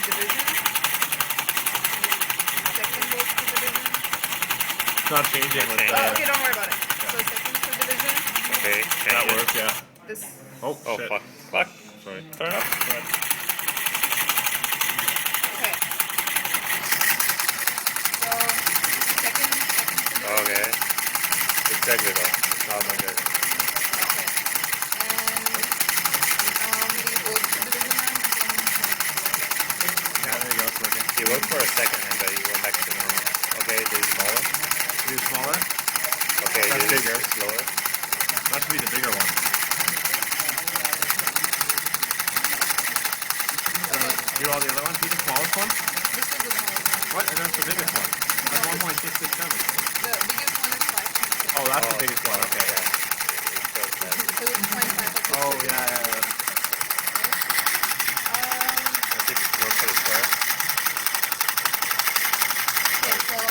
division. Second goes to division. It's not changing with Oh, that. okay, don't worry about it. So second to division. Okay, That change it. works, yeah. This. Oh, Oh, shit. fuck. Fuck. Sorry. Turn it up. Okay. So second to division. Okay. It's ugly though. It's not that good. Okay. And we go to division now. Yeah, there you go. It's working. He worked for a second and then he went back to normal. Okay, this is smaller. Do smaller? Okay, That's this bigger. is slower. That should be the bigger one. Do all the other ones? Do the smallest one? This is the smallest one. What? And that's the biggest one. That's 1.667. The biggest one is 5. Oh, that's the biggest one. Okay. Yeah. It's so bad. So it's 0.5. Oh, yeah. I think it's more for the square. Okay, so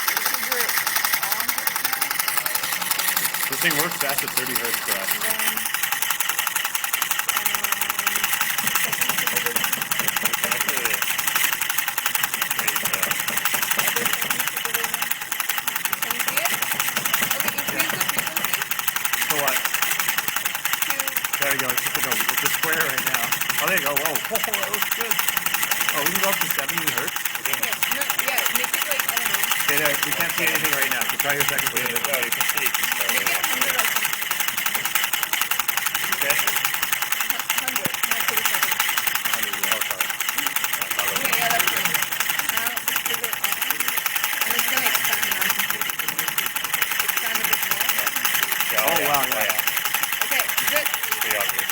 this is your on now. This thing works best at 30 hertz for us. And then second to division. Actually, Other second to division. Can you see it? Okay, increase the frequency So what? to There you go. It's just like it's a square right now. Oh, there you go. Whoa. Whoa, that looks good. Oh, we can go up to 70 hertz? okay. No, yeah, make it like I don't know. Okay, there. We can't see anything right now. So try your second well, favorite. you can see. Make it 100 or something. Okay. 100, not 37. Oh, sorry. Okay, yeah, that's good. Now just trigger on. And it's gonna expand now. Expand a bit more. Yeah, Oh, wow, yeah. yeah. Okay, good. Pretty obvious.